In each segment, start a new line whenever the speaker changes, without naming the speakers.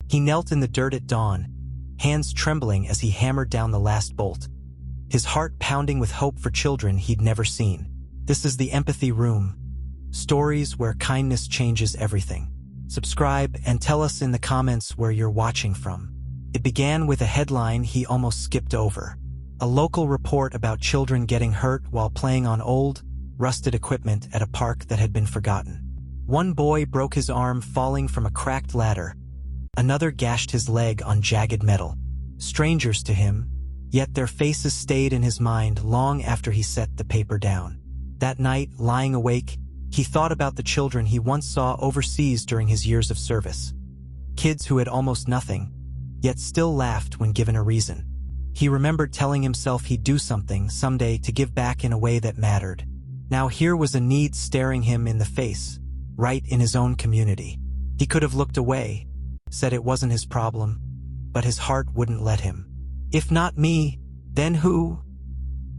He knelt in the dirt at dawn, hands trembling as he hammered down the last bolt, his heart pounding with hope for children he'd never seen. This is the Empathy Room. Stories where kindness changes everything. Subscribe and tell us in the comments where you're watching from. It began with a headline he almost skipped over. A local report about children getting hurt while playing on old, rusted equipment at a park that had been forgotten. One boy broke his arm falling from a cracked ladder. Another gashed his leg on jagged metal. Strangers to him, yet their faces stayed in his mind long after he set the paper down. That night, lying awake, he thought about the children he once saw overseas during his years of service. Kids who had almost nothing, yet still laughed when given a reason. He remembered telling himself he'd do something someday to give back in a way that mattered. Now here was a need staring him in the face, right in his own community. He could have looked away, said it wasn't his problem, but his heart wouldn't let him. "If not me, then who?"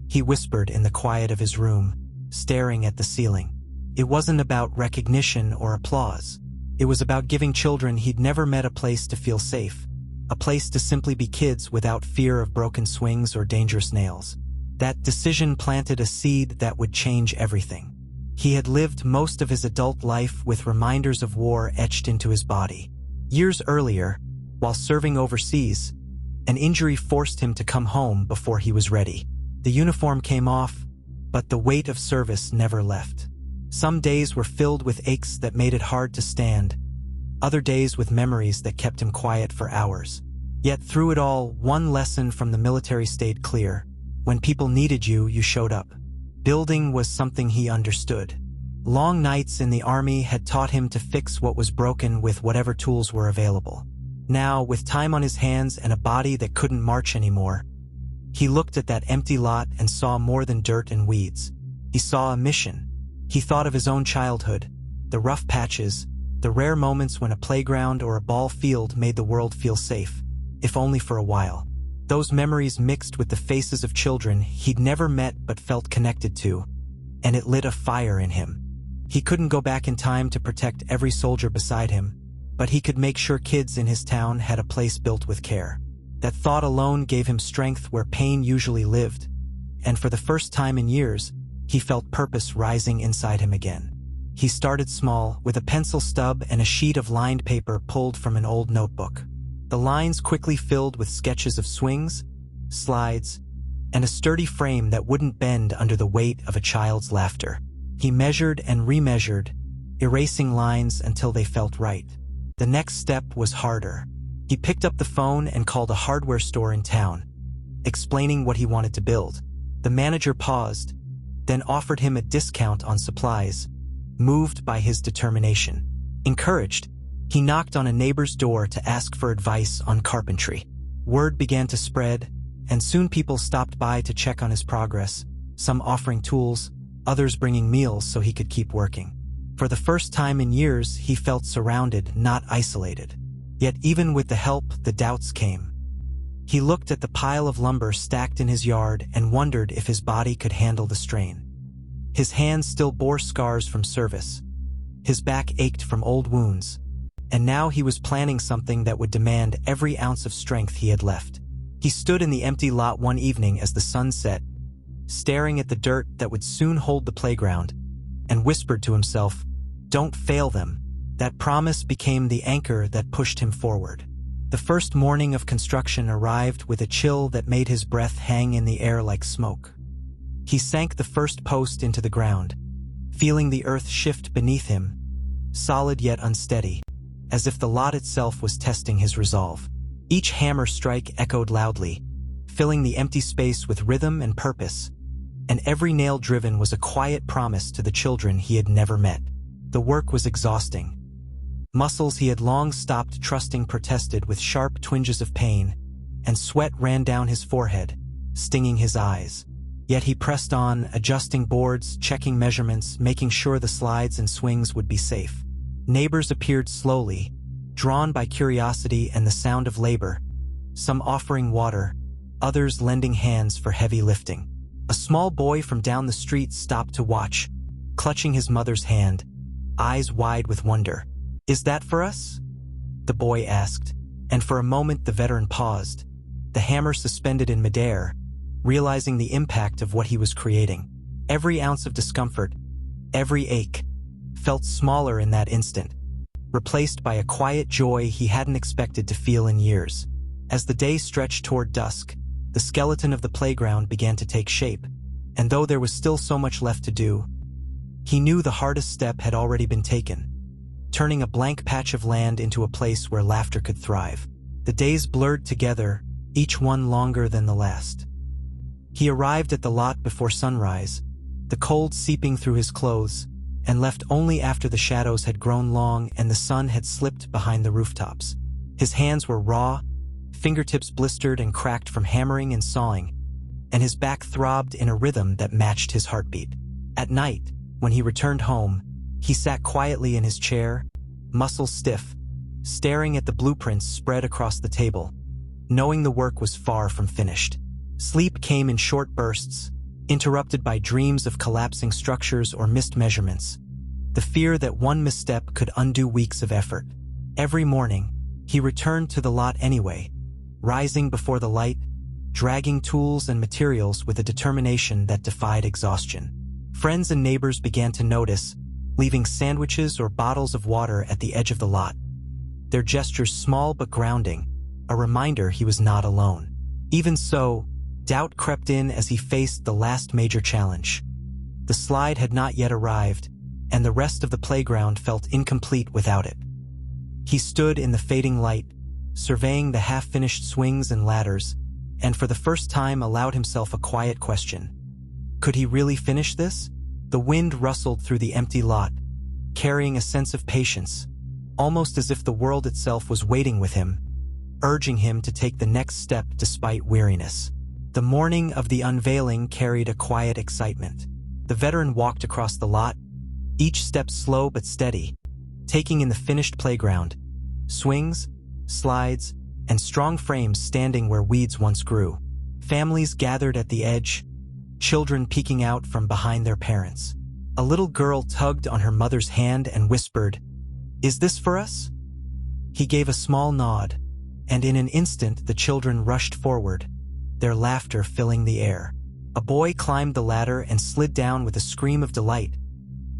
he whispered in the quiet of his room, staring at the ceiling. It wasn't about recognition or applause. It was about giving children he'd never met a place to feel safe, a place to simply be kids without fear of broken swings or dangerous nails. That decision planted a seed that would change everything. He had lived most of his adult life with reminders of war etched into his body. Years earlier, while serving overseas, an injury forced him to come home before he was ready. The uniform came off, but the weight of service never left. Some days were filled with aches that made it hard to stand, other days with memories that kept him quiet for hours. Yet through it all, one lesson from the military stayed clear. When people needed you, you showed up. Building was something he understood. Long nights in the army had taught him to fix what was broken with whatever tools were available. Now, with time on his hands and a body that couldn't march anymore, he looked at that empty lot and saw more than dirt and weeds. He saw a mission. He thought of his own childhood, the rough patches, the rare moments when a playground or a ball field made the world feel safe, if only for a while. Those memories mixed with the faces of children he'd never met but felt connected to, and it lit a fire in him. He couldn't go back in time to protect every soldier beside him, but he could make sure kids in his town had a place built with care. That thought alone gave him strength where pain usually lived, and for the first time in years, he felt purpose rising inside him again. He started small, with a pencil stub and a sheet of lined paper pulled from an old notebook. The lines quickly filled with sketches of swings, slides, and a sturdy frame that wouldn't bend under the weight of a child's laughter. He measured and remeasured, erasing lines until they felt right. The next step was harder. He picked up the phone and called a hardware store in town, explaining what he wanted to build. The manager paused, then offered him a discount on supplies, moved by his determination. Encouraged, he knocked on a neighbor's door to ask for advice on carpentry. Word began to spread, and soon people stopped by to check on his progress, some offering tools, others bringing meals so he could keep working. For the first time in years, he felt surrounded, not isolated. Yet even with the help, the doubts came. He looked at the pile of lumber stacked in his yard and wondered if his body could handle the strain. His hands still bore scars from service. His back ached from old wounds. And now he was planning something that would demand every ounce of strength he had left. He stood in the empty lot one evening as the sun set, staring at the dirt that would soon hold the playground, and whispered to himself, "Don't fail them." That promise became the anchor that pushed him forward. The first morning of construction arrived with a chill that made his breath hang in the air like smoke. He sank the first post into the ground, feeling the earth shift beneath him, solid yet unsteady, as if the lot itself was testing his resolve. Each hammer strike echoed loudly, filling the empty space with rhythm and purpose, and every nail driven was a quiet promise to the children he had never met. The work was exhausting. Muscles he had long stopped trusting protested with sharp twinges of pain, and sweat ran down his forehead, stinging his eyes. Yet he pressed on, adjusting boards, checking measurements, making sure the slides and swings would be safe. Neighbors appeared slowly, drawn by curiosity and the sound of labor, some offering water, others lending hands for heavy lifting. A small boy from down the street stopped to watch, clutching his mother's hand, eyes wide with wonder. "Is that for us?" the boy asked, And for a moment the veteran paused, the hammer suspended in midair, realizing the impact of what he was creating. Every ounce of discomfort, every ache, felt smaller in that instant, replaced by a quiet joy he hadn't expected to feel in years. As the day stretched toward dusk, the skeleton of the playground began to take shape, and though there was still so much left to do, he knew the hardest step had already been taken, turning a blank patch of land into a place where laughter could thrive. The days blurred together, each one longer than the last. He arrived at the lot before sunrise, the cold seeping through his clothes, and left only after the shadows had grown long and the sun had slipped behind the rooftops. His hands were raw, fingertips blistered and cracked from hammering and sawing, and his back throbbed in a rhythm that matched his heartbeat. At night, when he returned home, he sat quietly in his chair, muscles stiff, staring at the blueprints spread across the table, knowing the work was far from finished. Sleep came in short bursts, interrupted by dreams of collapsing structures or missed measurements, the fear that one misstep could undo weeks of effort. Every morning, he returned to the lot anyway, rising before the light, dragging tools and materials with a determination that defied exhaustion. Friends and neighbors began to notice, leaving sandwiches or bottles of water at the edge of the lot, their gestures small but grounding, a reminder he was not alone. Even so, doubt crept in as he faced the last major challenge. The slide had not yet arrived, and the rest of the playground felt incomplete without it. He stood in the fading light, surveying the half-finished swings and ladders, and for the first time allowed himself a quiet question. Could he really finish this? The wind rustled through the empty lot, carrying a sense of patience, almost as if the world itself was waiting with him, urging him to take the next step despite weariness. The morning of the unveiling carried a quiet excitement. The veteran walked across the lot, each step slow but steady, taking in the finished playground, swings, slides, and strong frames standing where weeds once grew. Families gathered at the edge, children peeking out from behind their parents. A little girl tugged on her mother's hand and whispered, "Is this for us?" He gave a small nod, and in an instant the children rushed forward, their laughter filling the air. A boy climbed the ladder and slid down with a scream of delight.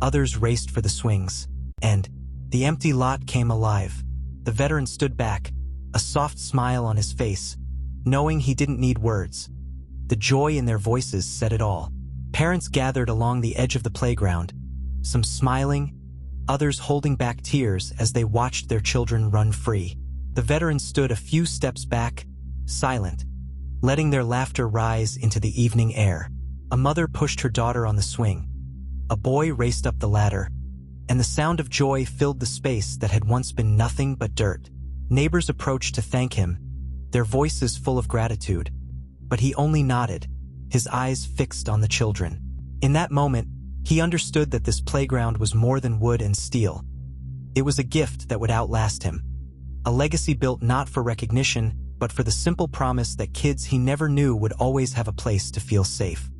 Others raced for the swings, and the empty lot came alive. The veteran stood back, a soft smile on his face, knowing he didn't need words. The joy in their voices said it all. Parents gathered along the edge of the playground, some smiling, others holding back tears as they watched their children run free. The veteran stood a few steps back, silent, letting their laughter rise into the evening air. A mother pushed her daughter on the swing. A boy raced up the ladder, and the sound of joy filled the space that had once been nothing but dirt. Neighbors approached to thank him, their voices full of gratitude, but he only nodded, his eyes fixed on the children. In that moment, he understood that this playground was more than wood and steel. It was a gift that would outlast him, a legacy built not for recognition, but for the simple promise that kids he never knew would always have a place to feel safe.